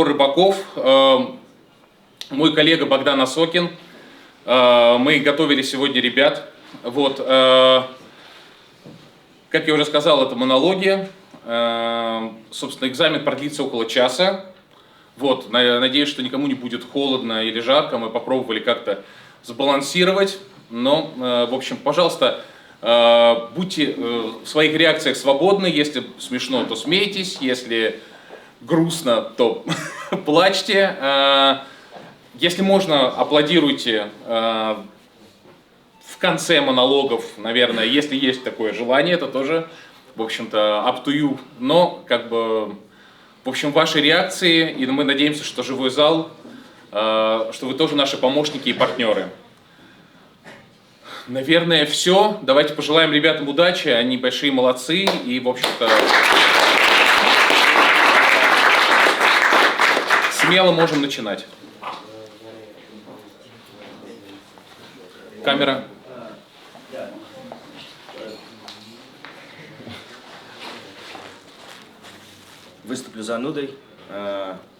Рыбаков, мой коллега Богдан Осокин. Мы готовили сегодня ребят. Вот, как я уже сказал, это монологи. Собственно, экзамен продлится около часа. Вот, надеюсь, что никому не будет холодно или жарко. Мы попробовали как-то сбалансировать. Но, в общем, пожалуйста, будьте в своих реакциях свободны. Если смешно, то смейтесь. Если грустно, то плачьте. Если можно, аплодируйте в конце монологов, наверное, если есть такое желание, это тоже, в общем-то, up to you. Но, как бы, в общем, ваши реакции, и мы надеемся, что живой зал, что вы тоже наши помощники и партнеры. Наверное, все. Давайте пожелаем ребятам удачи, они большие молодцы, и, в общем-то, смело можем начинать. Камера. Выступлю занудой.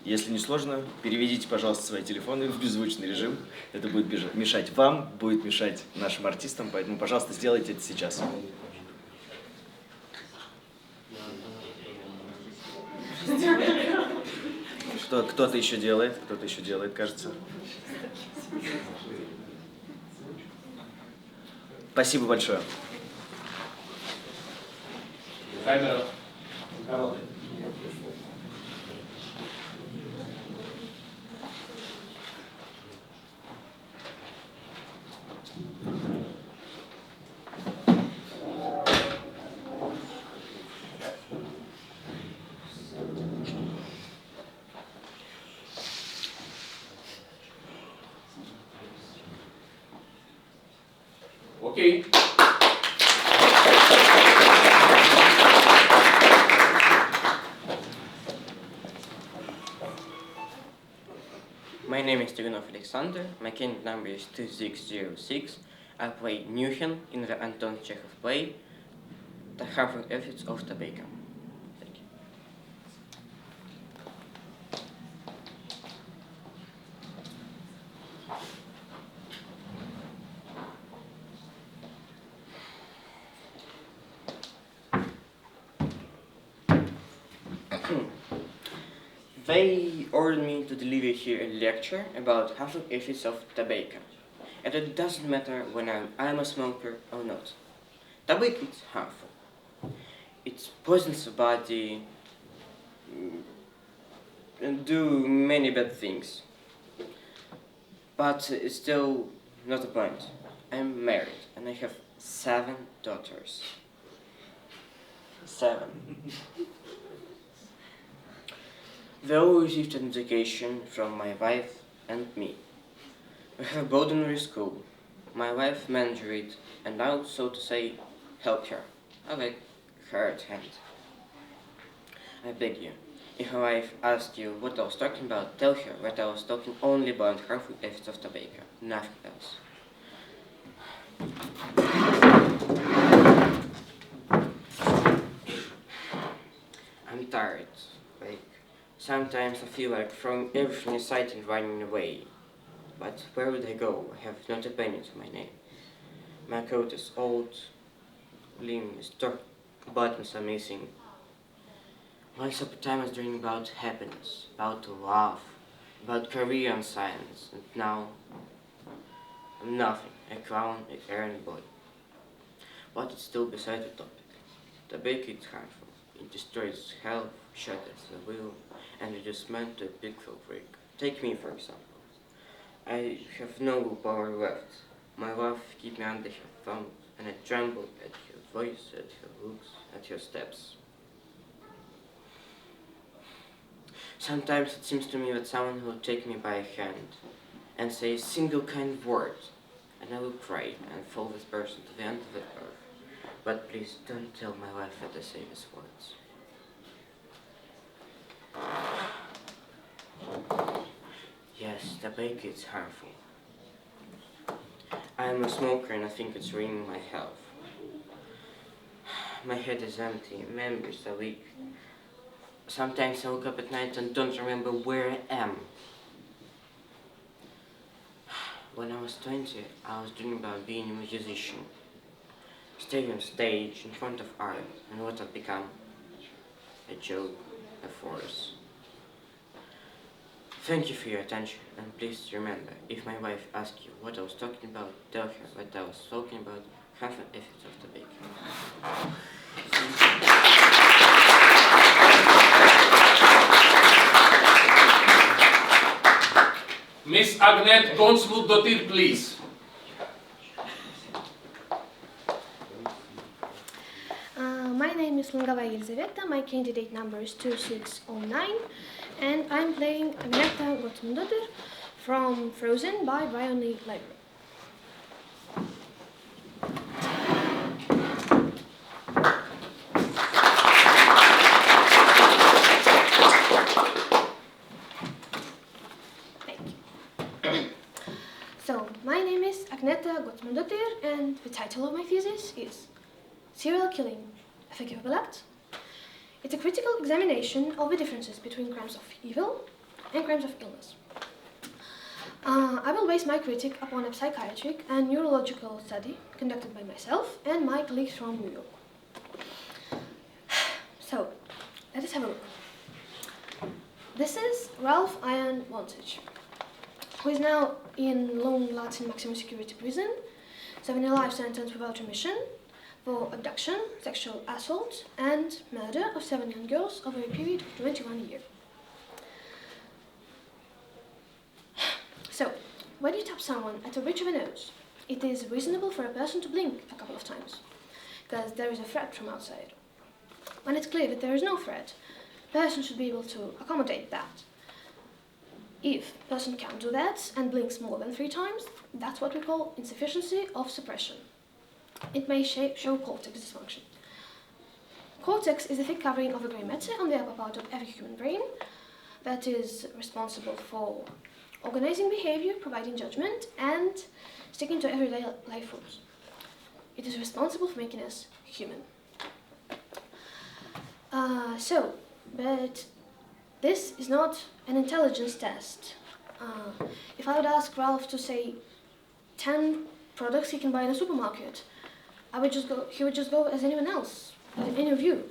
Если не сложно, переведите, пожалуйста, свои телефоны в беззвучный режим. Это будет мешать вам, будет мешать нашим артистам, поэтому, пожалуйста, сделайте это сейчас. Кто-то еще делает, кажется. Спасибо большое. Камера. Окей. My name is Tigunov Alexander. My candidate number is 2606. I play Newhen in the Anton Chekhov play, The Harmful Effects of Tobacco. Thank you. They ordered me to deliver here a lecture about harmful effects of tobacco. And it doesn't matter when I'm a smoker or not. Tobacco is harmful. It poisons the body and do many bad things. But it's still not the point. I'm married and I have 7 daughters. 7. They all received an education from my wife and me. We have a ordinary school. My wife managed it, and I'll, so to say, help her. I like her at hand. I beg you, if my wife asks you what I was talking about, tell her that I was talking only about harmful effects of tobacco, nothing else. I'm tired. Sometimes I feel like throwing everything aside and running away. But where would I go? I have not a penny to my name. My coat is old, limb is torn, buttons are missing. Once upon a time I was dreaming about happiness, about love, about career and science, and now I'm nothing, a clown, an errand boy. But it's still beside the topic. Tobacco is harmful. It destroys health, shatters the will, and reduces man to a pixel freak. Take me, for example. I have no willpower left. My wife keeps me under her thumb, and I tremble at her voice, at her looks, at her steps. Sometimes it seems to me that someone will take me by a hand and say a single kind word, and I will cry and follow this person to the end of the earth. But please don't tell my wife that I say these words. Yes, tobacco is harmful. I am a smoker and I think it's ruining my health. My head is empty, memories are weak. Sometimes I wake up at night and don't remember where I am. When I was 20, I was dreaming about being a musician, staying on stage in front of art, and what I've become: a joke, a force. Thank you for your attention, and please remember, if my wife asks you what I was talking about, tell her what I was talking about, half an effect of the bacon. Miss Agnet Gonsmut-Dottir, please. My name is Lungava Елизавета, my candidate number is 2609, and I'm playing Agneta Gonsmut-Dottir from Frozen by Brian Lee Library. Thank you. So, my name is Agneta Gonsmut-Dottir, and the title of my thesis is Serial Killing, a Forgivable Act. It's a critical examination of the differences between crimes of evil and crimes of illness. I will base my critique upon a psychiatric and neurological study conducted by myself and my colleagues from New York. So, let us have a look. This is Ralph Ian Wantage, who is now in long Latin maximum security prison, serving a life sentence without remission for abduction, sexual assault, and murder of 7 young girls over a period of 21 years. So, when you tap someone at the bridge of a nose, it is reasonable for a person to blink a couple of times, because there is a threat from outside. When it's clear that there is no threat, the person should be able to accommodate that. If a person can't do that and blinks more than 3 times, that's what we call insufficiency of suppression. It may show cortex dysfunction. Cortex is a thick covering of a grey matter on the upper part of every human brain that is responsible for organizing behavior, providing judgment, and sticking to everyday life rules. It is responsible for making us human. But this is not an intelligence test. If I would ask Ralph to say 10 products he can buy in a supermarket, he would just go as anyone else, any of you.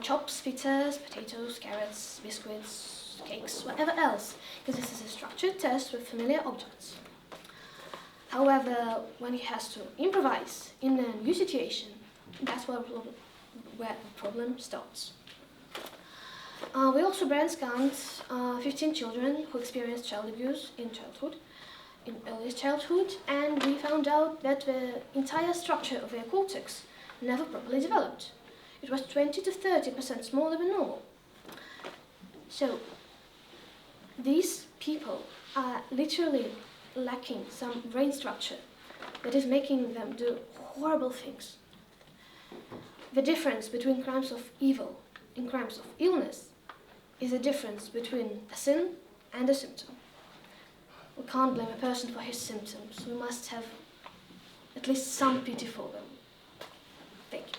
Chops, pizzas, potatoes, carrots, biscuits, cakes, whatever else, because this is a structured test with familiar objects. However, when he has to improvise in a new situation, that's where the problem starts. We also brain scanned 15 children who experienced child abuse in early childhood, and we found out that the entire structure of their cortex never properly developed. It was 20 to 30% smaller than normal. So, these people are literally lacking some brain structure that is making them do horrible things. The difference between crimes of evil and crimes of illness is the difference between a sin and a symptom. We can't blame a person for his symptoms. We must have at least some pity for them. Thank you.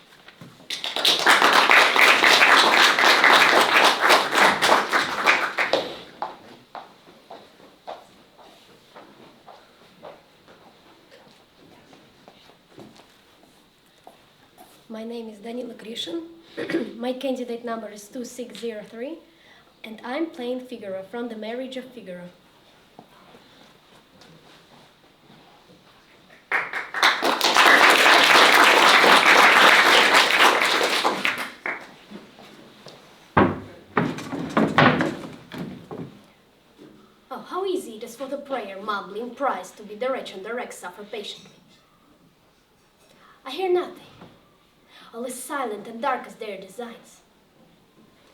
My name is Danila Grishin. My candidate number is 2603, and I'm playing Figaro from The Marriage of Figaro. Oh, how easy it is for the prayer, mumbling price to be the wretch and the wreck suffer patiently. I hear nothing. All is silent and dark as their designs.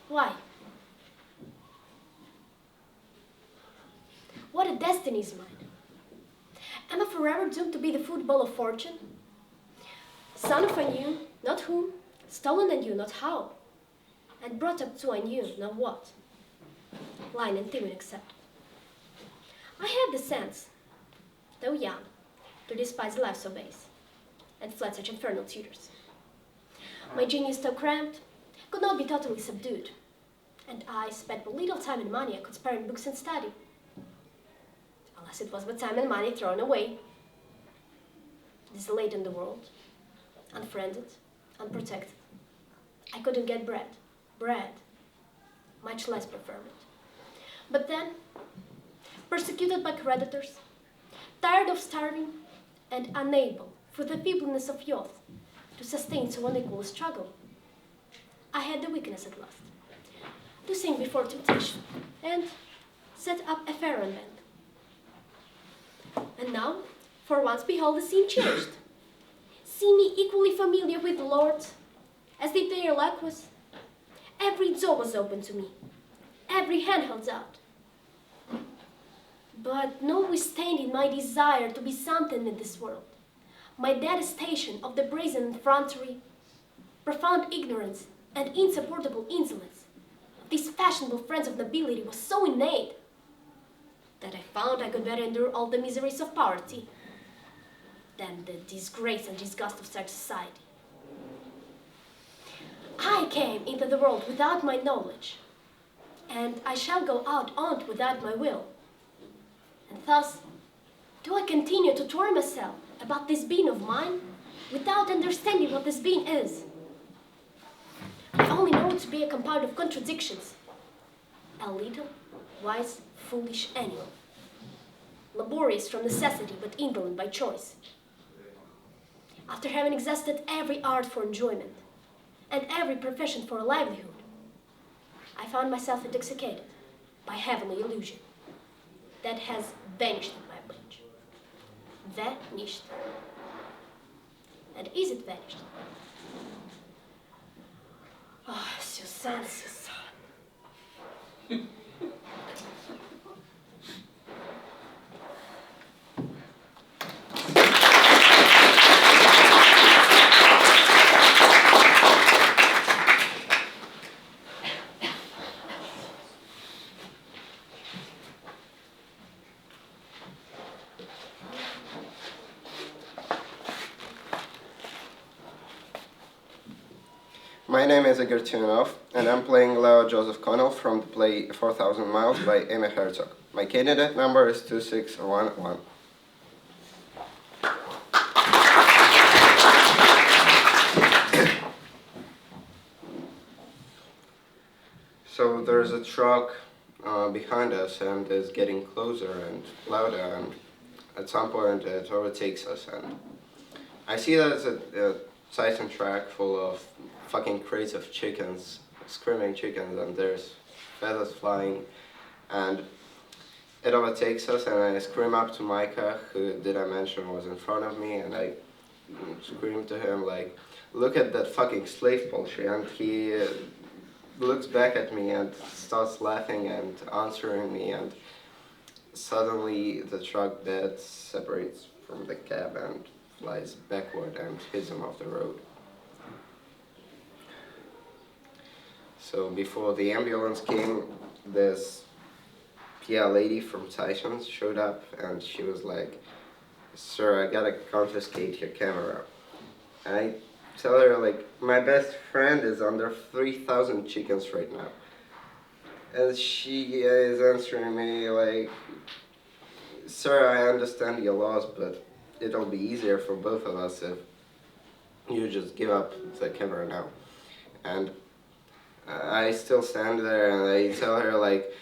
Why? What a destiny is mine. Am I forever doomed to be the football of fortune? Son of I knew not whom, stolen and knew not how, and brought up to I knew not what, lying and timid except. I had the sense, though young, to despise life so base, and fled such infernal tutors. My genius, though cramped, could not be totally subdued. and I spent the little time and money I could spare in books and study. Alas, it was but time and money thrown away. Desolate in the world, unfriended, unprotected. I couldn't get bread, much less preferment. But then, persecuted by creditors, tired of starving, and unable, for the feebleness of youth, to sustain so unequal a struggle, I had the weakness at last to sink before temptation and set up a Pharaoh band. And now, for once, behold, the scene changed. See me equally familiar with the Lord, as did their likewise. Every door was open to me, every hand held out. But notwithstanding my desire to be something in this world, my detestation of the brazen effrontery, profound ignorance, and insupportable insolence of these fashionable friends of nobility was so innate that I found I could better endure all the miseries of poverty than the disgrace and disgust of such society. I came into the world without my knowledge, and I shall go out on't without my will. And thus, do I continue to torture myself about this being of mine without understanding what this being is? I only know it to be a compound of contradictions, a little, wise, foolish animal, laborious from necessity but indolent by choice. After having exhausted every art for enjoyment and every profession for a livelihood, I found myself intoxicated by heavenly illusion that has vanished at my bridge. Vanished. And is it vanished? Oh, Suzanne, Suzanne. My name is Igor Tunov, and I'm playing Leo Joseph Connell from the play 4,000 Miles by Amy Herzog. My candidate number is 2611. So there's a truck behind us, and it's getting closer and louder, and at some point it overtakes us, and I see that it's a Titan track full of fucking crates of chickens, screaming chickens, and there's feathers flying, and it overtakes us, and I scream up to Micah, who, did I mention, was in front of me, and I scream to him like, look at that fucking slave bullshit, and he looks back at me and starts laughing and answering me, and suddenly the truck bed separates from the cab and flies backward and hits him off the road. So before the ambulance came, this lady from Tyson's showed up, and she was like, sir, I gotta confiscate your camera. And I tell her, like, my best friend is under 3,000 chickens right now. And she is answering me like, sir, I understand your loss, but it'll be easier for both of us if you just give up the camera now. And I still stand there, and I tell her like,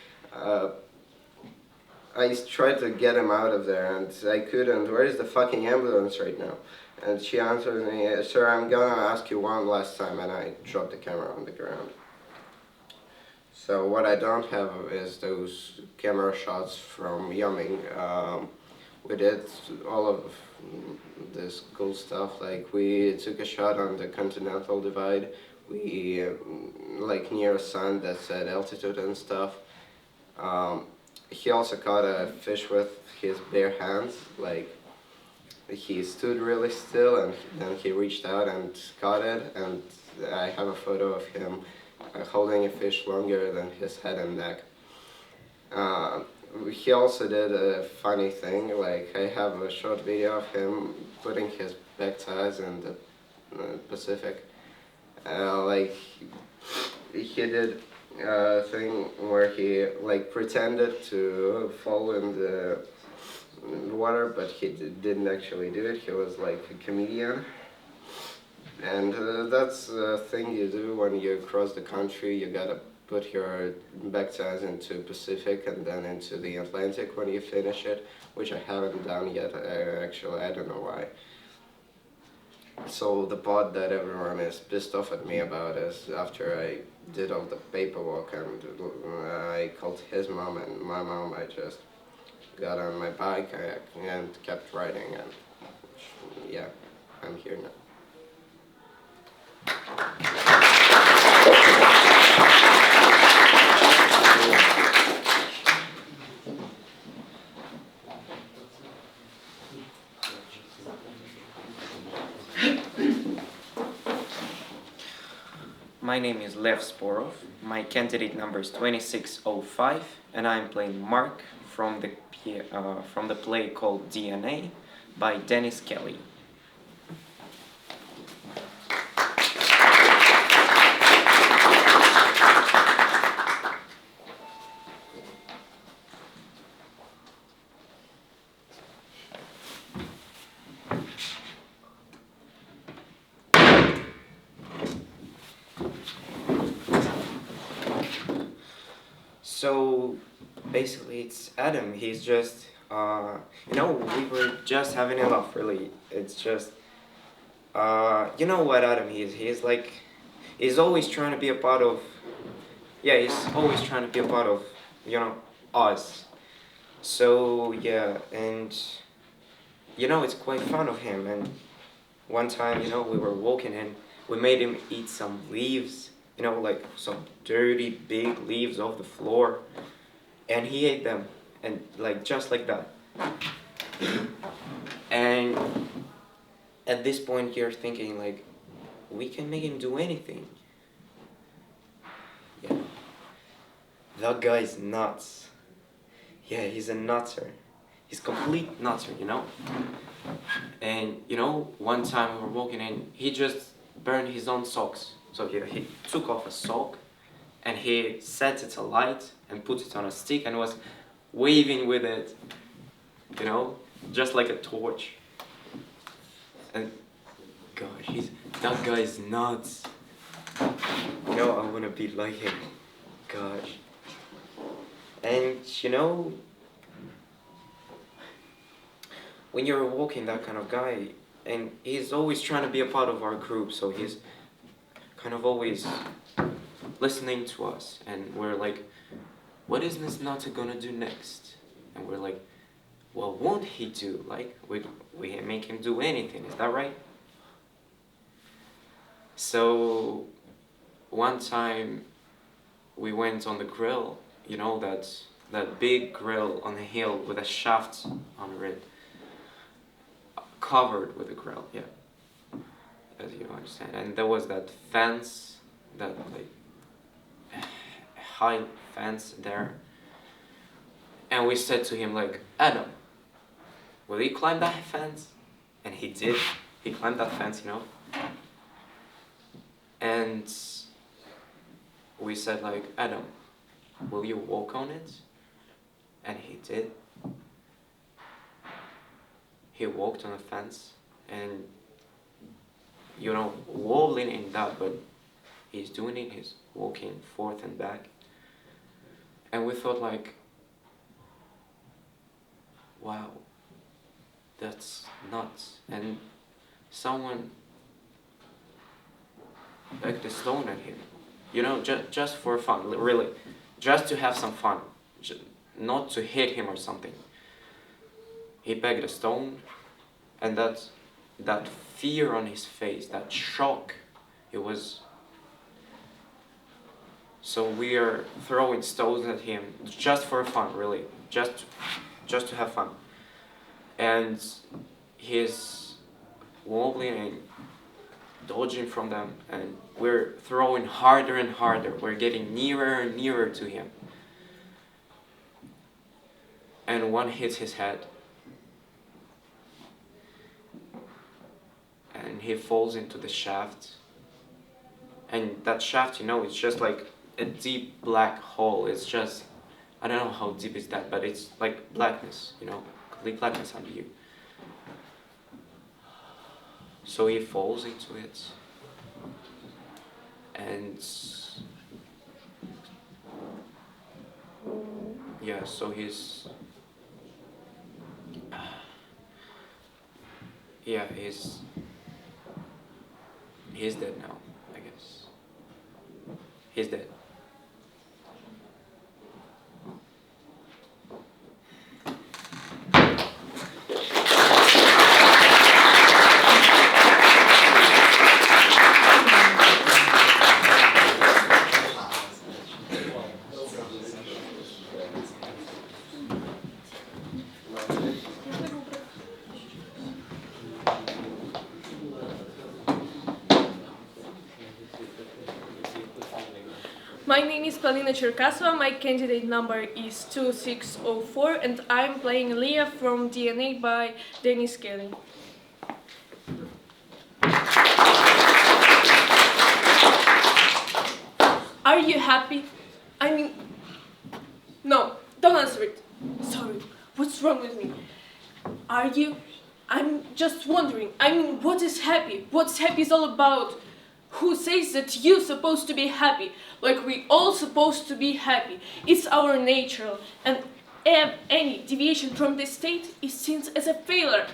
I tried to get him out of there, and I couldn't. Where is the fucking ambulance right now? And she answers me, sir, I'm gonna ask you one last time, and I drop the camera on the ground. So what I don't have is those camera shots from Yumming. We did all of this cool stuff, like we took a shot on the Continental Divide, we, like near a sun that's at altitude and stuff. He also caught a fish with his bare hands, like he stood really still and then he reached out and caught it, and I have a photo of him holding a fish longer than his head and neck. He also did a funny thing, like I have a short video of him putting his back tires in the Pacific. Like he did thing where he like pretended to fall in the water, but he didn't actually do it. He was like a comedian. And that's the thing you do when you cross the country. You gotta put your backside into Pacific and then into the Atlantic when you finish it, which I haven't done yet. Actually, I don't know why. So the part that everyone is pissed off at me about is after I did all the paperwork and I called his mom and my mom, I just got on my bike and kept riding, and yeah, I'm here now. My name is Lev Sporov. My candidate number is 2605, and I'm playing Mark from the play called DNA by Dennis Kelly. So basically, it's Adam. He's just, we were just having a laugh, really. It's just, you know what Adam is? He's like, he's always trying to be a part of, yeah, he's always trying to be a part of, us. So, yeah, and, it's quite fun of him. And one time, we were walking and we made him eat some leaves, like some dirty big leaves off the floor, and he ate them, and like just like that. And at this point you're thinking like, we can make him do anything. Yeah, that guy's nuts. Yeah, he's a nutter. He's complete nutter, And one time we were walking in, he just burned his own socks. So he took off a sock and he set it alight and put it on a stick and was waving with it, just like a torch. And gosh, that guy's nuts. I wanna be like him. Gosh. And when you're walking that kind of guy, and he's always trying to be a part of our group, so he's kind of always listening to us, and we're like, what is this nutter gonna do next? And we're like, well, won't he do? Like, we make him do anything, is that right? So one time we went on the grill, that big grill on the hill with a shaft under it, covered with a grill, yeah, as you understand. And there was that fence, that like high fence there. And we said to him like, Adam, will you climb that fence? And he did. He climbed that fence, And we said like, Adam, will you walk on it? And he did. He walked on a fence and, wobbling in that, but he's doing it, he's walking forth and back. And we thought like, wow, that's nuts. And someone pegged a stone at him, just for fun, really, just to have some fun, not to hit him or something. He pegged a stone, and that fear on his face, that shock, it was. So we are throwing stones at him just for fun, really, just to have fun. And he's wobbling and dodging from them, and we're throwing harder and harder. We're getting nearer and nearer to him. And one hits his head. And he falls into the shaft. And that shaft, it's just like a deep black hole. It's just, I don't know how deep is that, but it's like blackness, you know, complete blackness under you. So he falls into it, and yeah, so he's dead now, I guess. He's dead. My name is Polina Cherkasova, my candidate number is 2604, and I'm playing Leah from DNA by Dennis Kelly. Are you happy? I mean, no, don't answer it. Sorry, what's wrong with me? Are you? I'm just wondering. I mean, what is happy? What's happy is all about? Who says that you're supposed to be happy? Like we all supposed to be happy. It's our nature, and any deviation from this state is seen as a failure,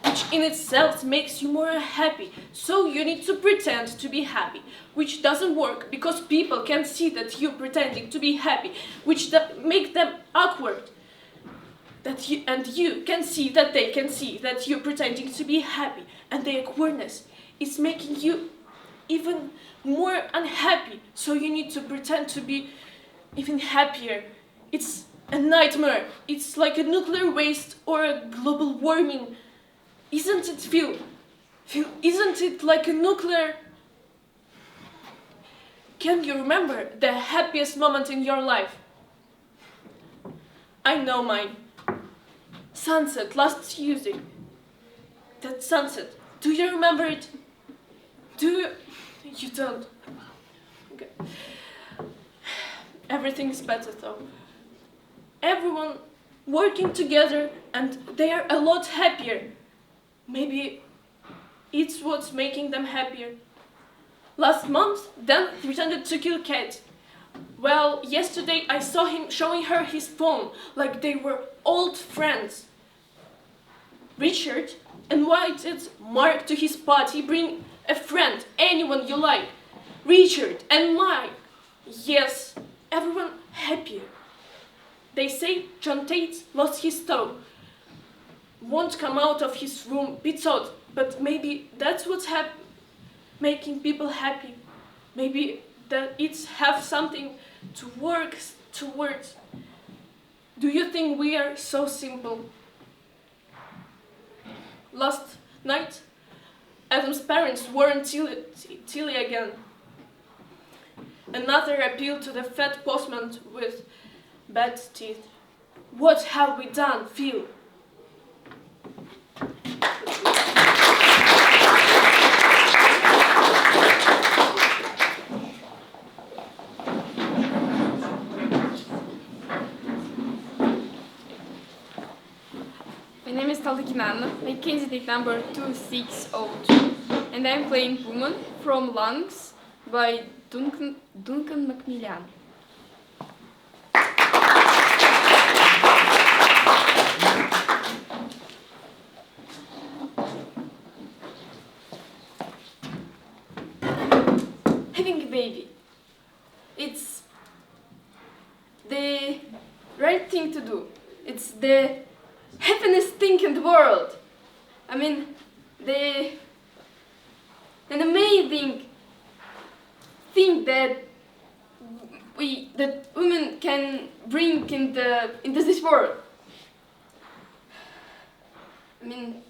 which in itself makes you more happy. So you need to pretend to be happy, which doesn't work because people can see that you're pretending to be happy, which make them awkward. You can see that they can see that you're pretending to be happy, and the awkwardness is making you even more unhappy, so you need to pretend to be even happier. It's a nightmare. It's like a nuclear waste or a global warming. Isn't it, Phil? Isn't it like a nuclear... Can you remember the happiest moment in your life? I know mine. Sunset, last Tuesday. That sunset. Do you remember it? Do you? You don't. Okay. Everything is better though. Everyone working together and they are a lot happier. Maybe it's what's making them happier. Last month, Dan pretended to kill Kate. Well, yesterday I saw him showing her his phone, like they were old friends. Richard invited Mark to his party. Bring a friend, anyone you like. Richard and Mike. Yes, everyone happier. They say John Tate lost his toe. Won't come out of his room, bit odd, but maybe that's what's making people happy. Maybe that it's have something to work towards. Do you think we are so simple? Last night, Adam's parents weren't Tilly again. Another appeal to the fat postman with bad teeth. What have we done, Phil? My name is Taldekinana, my candidate number 2602, and I'm playing Woman from Lungs by Duncan Macmillan. Having a baby, it's the right thing to do. It's the happiest thing in the world. I mean, an amazing thing that women can bring into this world. I mean,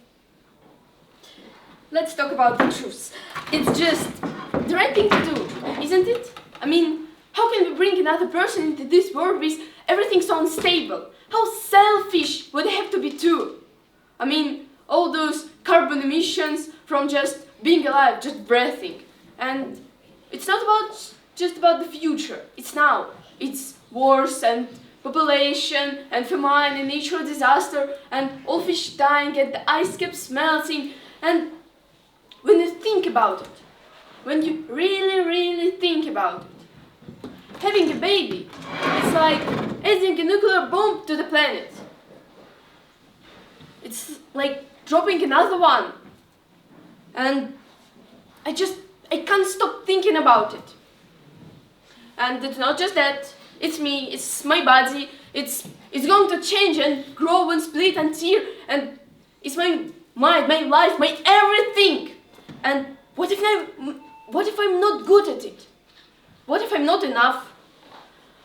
let's talk about the truth. It's just the right thing to do, isn't it? I mean, how can we bring another person into this world with everything so unstable? How selfish would they have to be too? I mean, all those carbon emissions from just being alive, just breathing. And it's not about just about the future. It's now. It's wars and population and famine and natural disaster and all fish dying and the ice caps melting. And when you think about it, when you really, really think about it, having a baby, it's like adding a nuclear bomb to the planet. It's like dropping another one. And I can't stop thinking about it. And it's not just that, it's me, it's my body, it's going to change and grow and split and tear, and it's my mind, my life, my everything. And what if I'm not good at it? What if I'm not enough?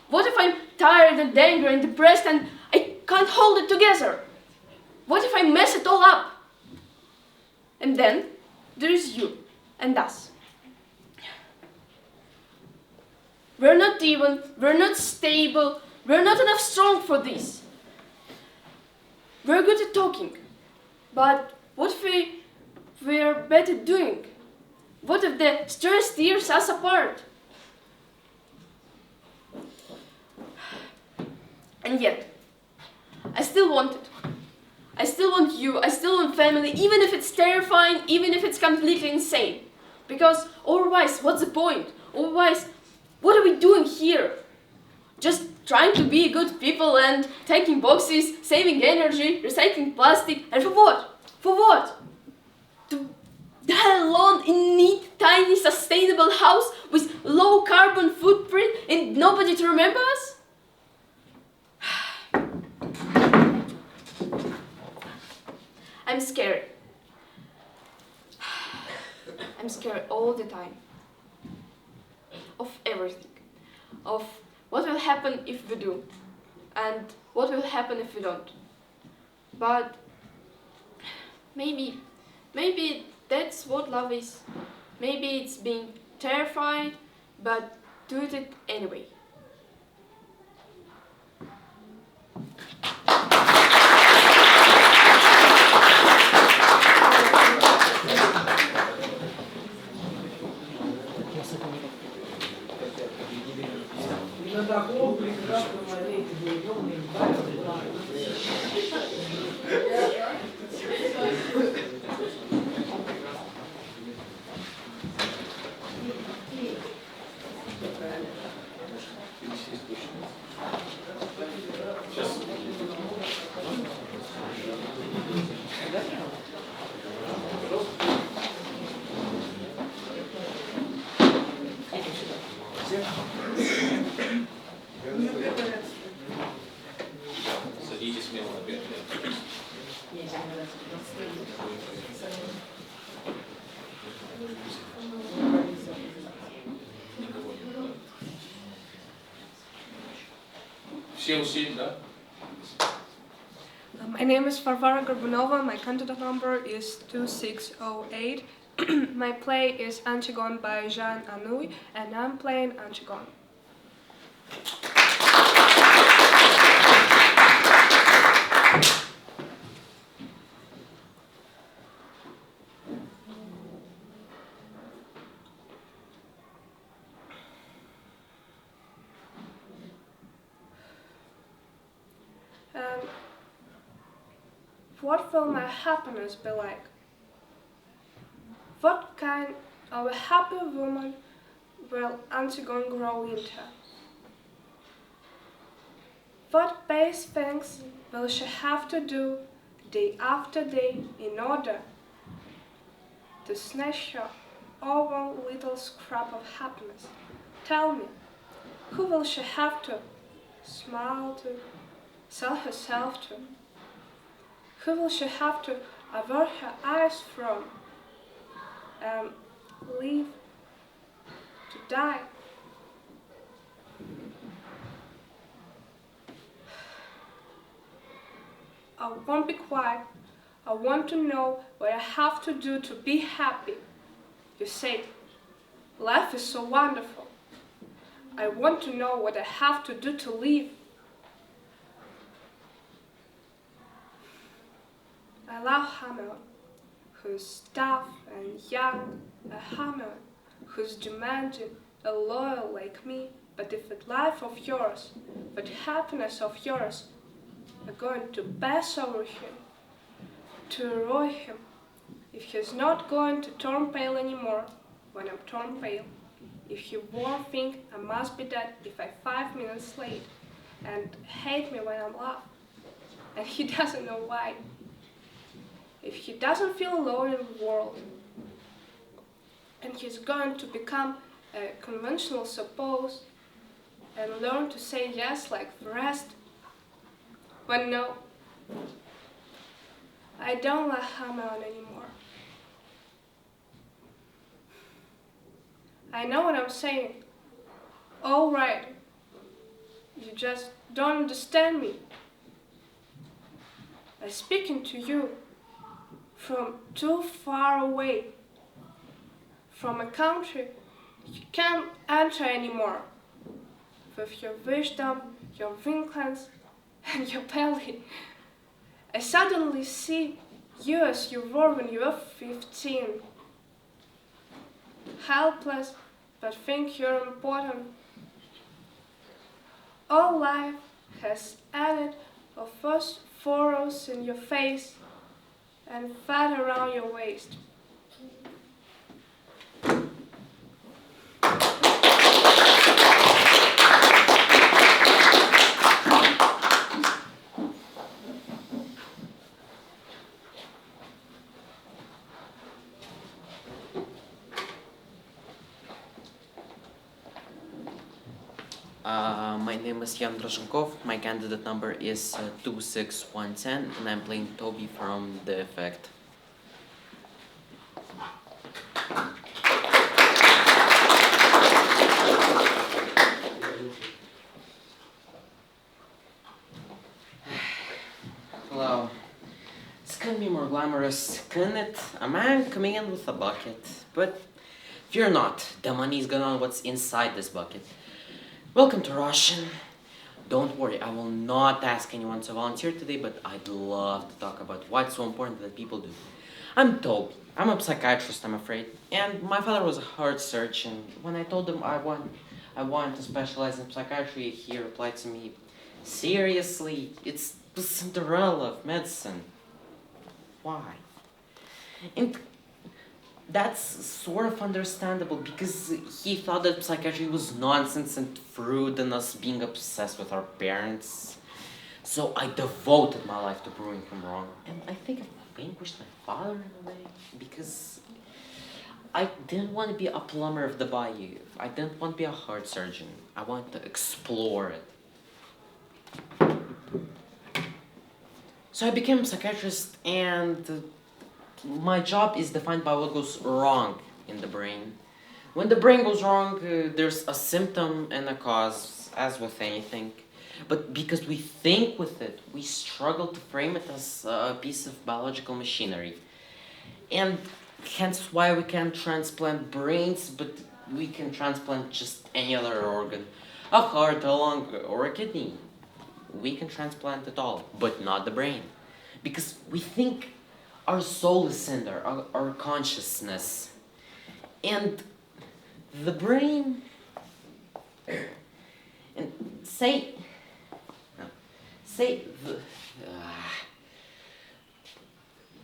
What if I'm tired and angry and depressed and I can't hold it together? What if I mess it all up? And then there is you and us. We're not even, we're not stable, we're not enough strong for this. We're good at talking, but what if we're bad at doing? What if the stress tears us apart? And yet, I still want it. I still want you, I still want family, even if it's terrifying, even if it's completely insane. Because otherwise, what's the point? Otherwise, what are we doing here? Just trying to be good people and taking boxes, saving energy, recycling plastic, and for what? For what? To die alone in a neat, tiny, sustainable house with low carbon footprint and nobody to remember us? I'm scared. I'm scared all the time. Of everything. Of what will happen if we do. And what will happen if we don't. But maybe that's what love is. Maybe it's being terrified, but do it anyway. Садитесь смело на 5 минут. Все усилия, да? My name is Varvara Gorbunova. My contact number is 2608. My play is Antigone by Jean Anouilh, and I'm playing Antigone. What will my happiness be like? What kind of a happy woman will Antigone grow into? What base things will she have to do day after day in order to snatch her over little scrap of happiness? Tell me, who will she have to smile to, sell herself to? Who will she have to avert her eyes from and leave to die? I won't be quiet. I want to know what I have to do to be happy. You say, life is so wonderful. I want to know what I have to do to live. I love Hamilton, who's tough and young, a Hamilton who's demanding, a loyal like me, but if that life of yours, that happiness of yours, are going to pass over him, to ruin him, if he's not going to turn pale anymore when I'm turn pale, if he won't think I must be dead if I'm 5 minutes late, and hate me when I'm late, and he doesn't know why, if he doesn't feel alone in the world, and he's going to become a conventional suppose and learn to say yes like the rest, when no, I don't like Hamelin anymore. I know what I'm saying. All right. You just don't understand me. I'm speaking to you from too far away, from a country you can't enter anymore, with your wisdom, your wrinkles, and your belly. I suddenly see you as you were when you were 15. Helpless, but think you're important. All life has added of first furrows in your face and fat around your waist. My name is Jan Drozhenkov. My candidate number is 26110, and I'm playing Toby from The Effect. Hello. This couldn't be more glamorous, couldn't it? A man coming in with a bucket. But fear not, the money's gone on what's inside this bucket. Welcome to Russian. Don't worry, I will not ask anyone to volunteer today, but I'd love to talk about what's so important that people do. I'm Toby. I'm a psychiatrist, I'm afraid. And my father was a heart surgeon. When I told him I wanted to specialize in psychiatry, he replied to me, seriously, it's the Cinderella of medicine. Why? And that's sort of understandable because he thought that psychiatry was nonsense and fruit and us being obsessed with our parents. So I devoted my life to proving him wrong. And I think I vanquished my father in a way because I didn't want to be a plumber of the bayou. I didn't want to be a heart surgeon. I wanted to explore it. So I became a psychiatrist, and my job is defined by what goes wrong in the brain. When the brain goes wrong, there's a symptom and a cause, as with anything. But because we think with it, we struggle to frame it as a piece of biological machinery. And hence why we can't transplant brains, but we can transplant just any other organ. A heart, a lung, or a kidney. We can transplant it all, but not the brain. Because we think our soul is in there, our consciousness. And the brain, and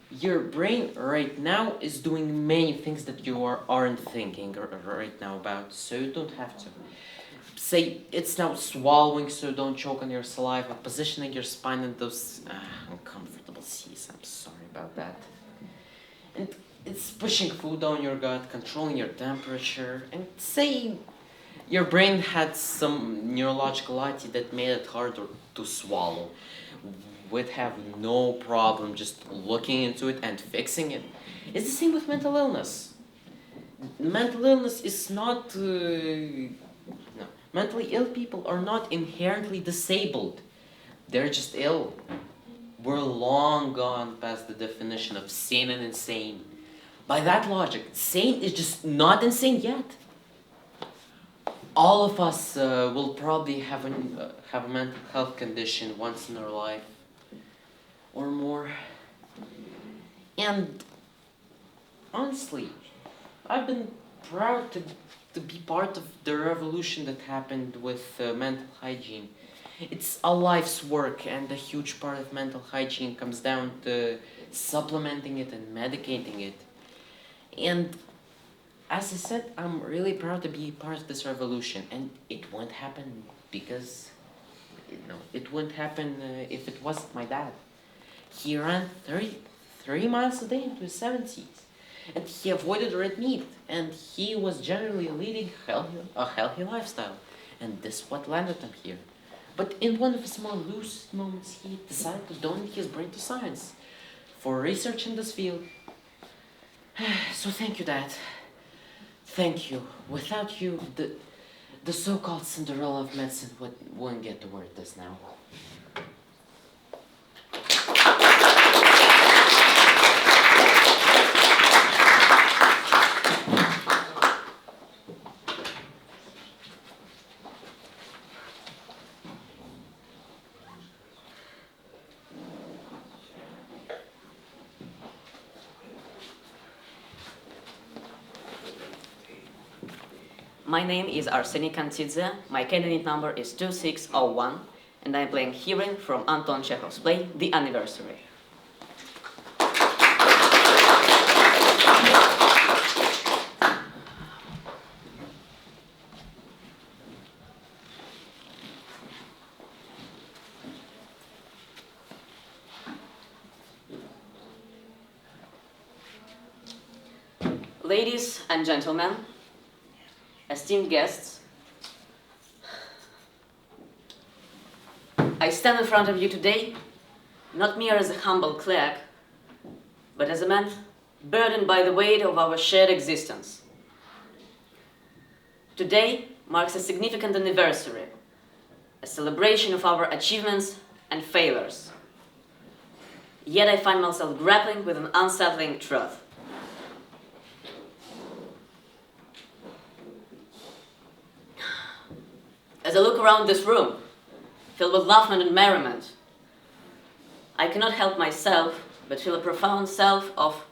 your brain right now is doing many things that you aren't thinking right now about, so you don't have to. Say it's now swallowing so you don't choke on your saliva, positioning your spine in those uncomfortable seats. I'm sorry about that. And it's pushing food down your gut, controlling your temperature, and say your brain had some neurologicality that made it harder to swallow. We'd have no problem just looking into it and fixing it. It's the same with mental illness. Mental illness is not... Mentally ill people are not inherently disabled. They're just ill. We're long gone past the definition of sane and insane. By that logic, sane is just not insane yet. All of us will probably have a mental health condition once in our life or more. And honestly, I've been proud to to be part of the revolution that happened with mental hygiene. It's a life's work, and a huge part of mental hygiene comes down to supplementing it and medicating it. And as I said, I'm really proud to be part of this revolution, and it won't happen because, it wouldn't happen if it wasn't my dad. He ran 30 miles a day into his 70s, and he avoided red meat, and he was generally leading a healthy lifestyle, and this is what landed him here. But in one of his more loose moments, he decided to donate his brain to science for research in this field. So thank you, Dad. Thank you. Without you, the so-called Cinderella of medicine wouldn't get to where it is now. My name is Arseny Kantidze, my candidate number is 2601, and I'm playing heroine from Anton Chekhov's play, The Anniversary. Ladies and gentlemen, esteemed guests, I stand in front of you today not mere as a humble clerk, but as a man burdened by the weight of our shared existence. Today marks a significant anniversary, a celebration of our achievements and failures. Yet I find myself grappling with an unsettling truth. As I look around this room, filled with laughter and merriment, I cannot help myself but feel a profound sense of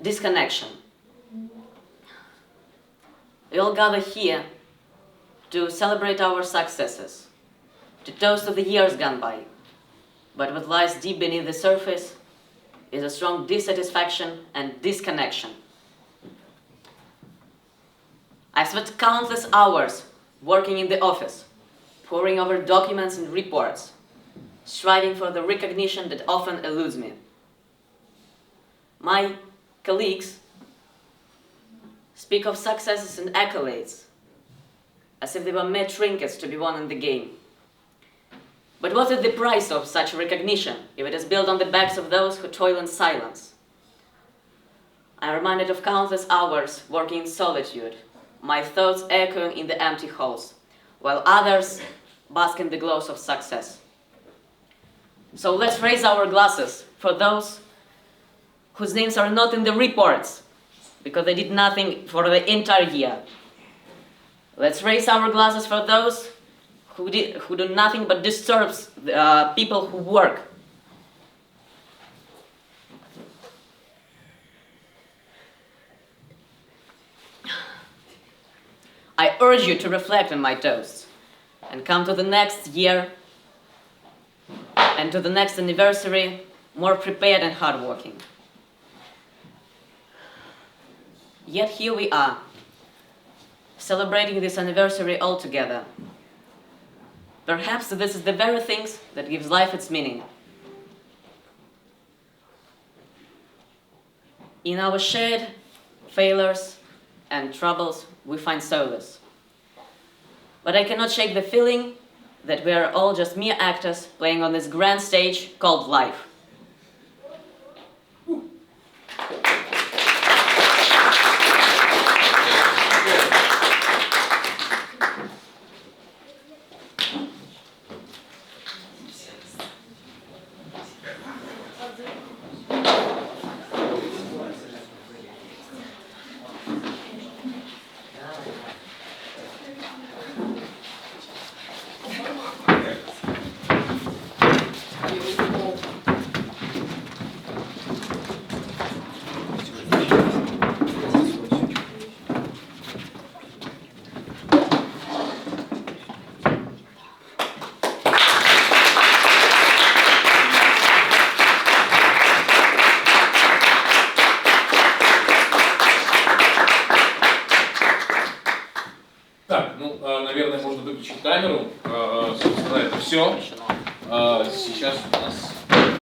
disconnection. We all gather here to celebrate our successes, to toast to the years gone by, but what lies deep beneath the surface is a strong dissatisfaction and disconnection. I've spent countless hours working in the office, poring over documents and reports, striving for the recognition that often eludes me. My colleagues speak of successes and accolades as if they were mere trinkets to be won in the game. But what is the price of such recognition if it is built on the backs of those who toil in silence? I am reminded of countless hours working in solitude, my thoughts echoing in the empty halls, while others bask in the glows of success. So let's raise our glasses for those whose names are not in the reports because they did nothing for the entire year. Let's raise our glasses for those who do nothing but disturbs people who work. I urge you to reflect on my toasts and come to the next year and to the next anniversary more prepared and hardworking. Yet here we are, celebrating this anniversary all together. Perhaps this is the very things that gives life its meaning. In our shared failures and troubles, we find solace. But I cannot shake the feeling that we are all just mere actors playing on this grand stage called life. Так, ну, наверное, можно выключить камеру. Собственно, это все. Сейчас у нас